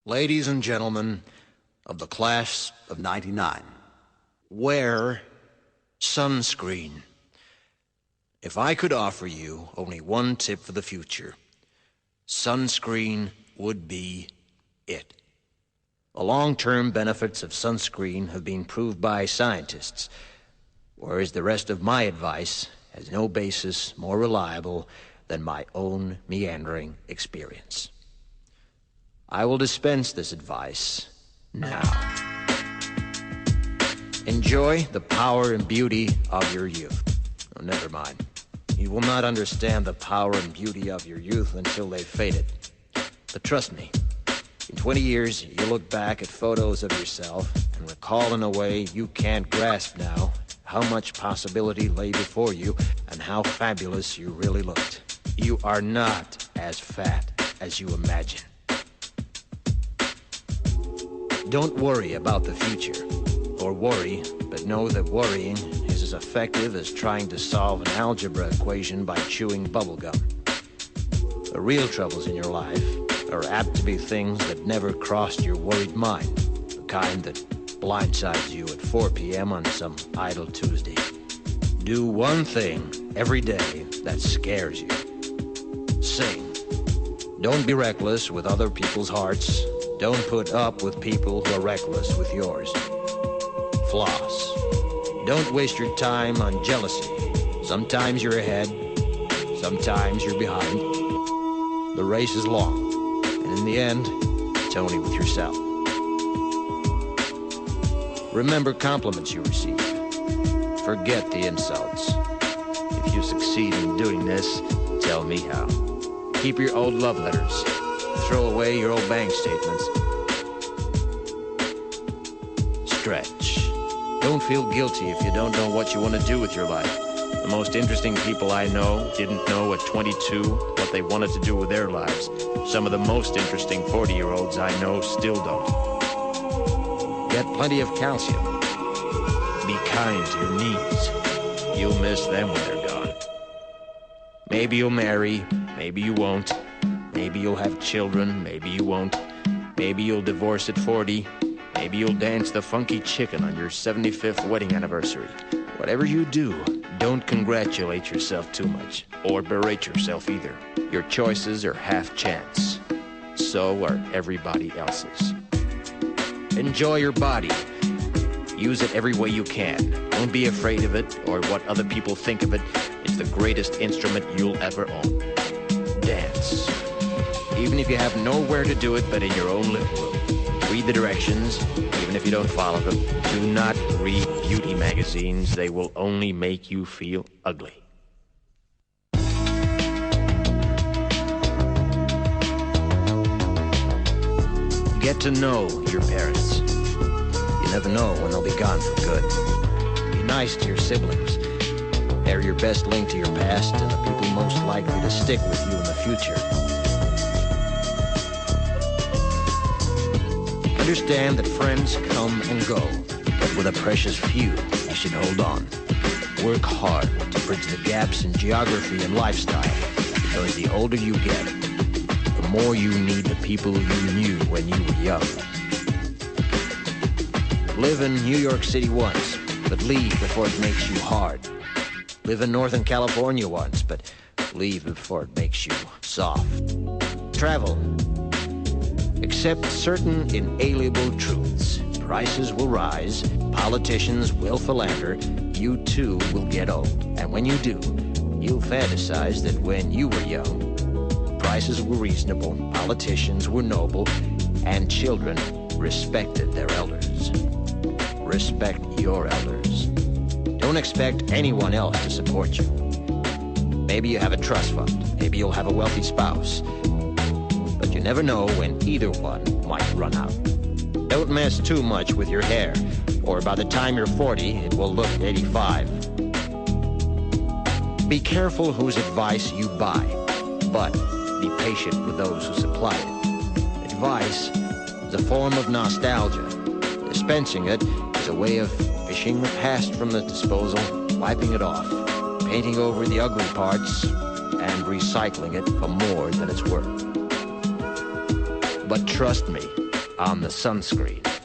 Ladies and gentlemen of the class of '99, wear sunscreen. If I could offer you only one tip for the future, sunscreen would be it. The long-term benefits of sunscreen have been proved by scientists, whereas the rest of my advice has no basis more reliable than my own meandering experience. I will dispense this advice now. Enjoy the power and beauty of your youth. Oh, never mind. You will not understand the power and beauty of your youth until they've faded. But trust me, in 20 years, you'll look back at photos of yourself and recall in a way you can't grasp now how much possibility lay before you and how fabulous you really looked. You are not as fat as you imagine. Don't worry about the future, or worry, but know that worrying is as effective as trying to solve an algebra equation by chewing bubblegum. The real troubles in your life are apt to be things that never crossed your worried mind, the kind that blindsides you at 4 p.m. on some idle Tuesday. Do one thing every day that scares you. Sing. Don't be reckless with other people's hearts. Don't put up with people who are reckless with yours. Floss. Don't waste your time on jealousy. Sometimes you're ahead, sometimes you're behind. The race is long, and in the end, it's only with yourself. Remember compliments you receive. Forget the insults. If you succeed in doing this, tell me how. Keep your old love letters. Throw away your old bank statements. Stretch. Don't feel guilty if you don't know what you want to do with your life. The most interesting people I know didn't know at 22 what they wanted to do with their lives. Some of the most interesting 40-year-olds I know still don't. Get plenty of calcium. Be kind to your knees. You'll miss them when they're gone. Maybe you'll marry, maybe you won't. Maybe you'll have children, maybe you won't. Maybe you'll divorce at 40. Maybe you'll dance the funky chicken on your 75th wedding anniversary. Whatever you do, don't congratulate yourself too much, or berate yourself either. Your choices are half chance. So are everybody else's. Enjoy your body. Use it every way you can. Don't be afraid of it or what other people think of it. It's the greatest instrument you'll ever own. Dance. Even if you have nowhere to do it but in your own living room. Read the directions, even if you don't follow them. Do not read beauty magazines. They will only make you feel ugly. Get to know your parents. You never know when they'll be gone for good. Be nice to your siblings. They're your best link to your past and the people most likely to stick with you in the future. Understand that friends come and go, but with a precious few, you should hold on. Work hard to bridge the gaps in geography and lifestyle, because the older you get, the more you need the people you knew when you were young. Live in New York City once, but leave before it makes you hard. Live in Northern California once, but leave before it makes you soft. Travel. Accept certain inalienable truths. Prices will rise, politicians will philander, you too will get old. And when you do, you'll fantasize that when you were young, prices were reasonable, politicians were noble, and children respected their elders. Respect your elders. Don't expect anyone else to support you. Maybe you have a trust fund, maybe you'll have a wealthy spouse. But you never know when either one might run out. Don't mess too much with your hair, or by the time you're 40, it will look 85. Be careful whose advice you buy, but be patient with those who supply it. Advice is a form of nostalgia. Dispensing it is a way of fishing the past from the disposal, wiping it off, painting over the ugly parts, and recycling it for more than it's worth. But trust me, on the Sunscreen.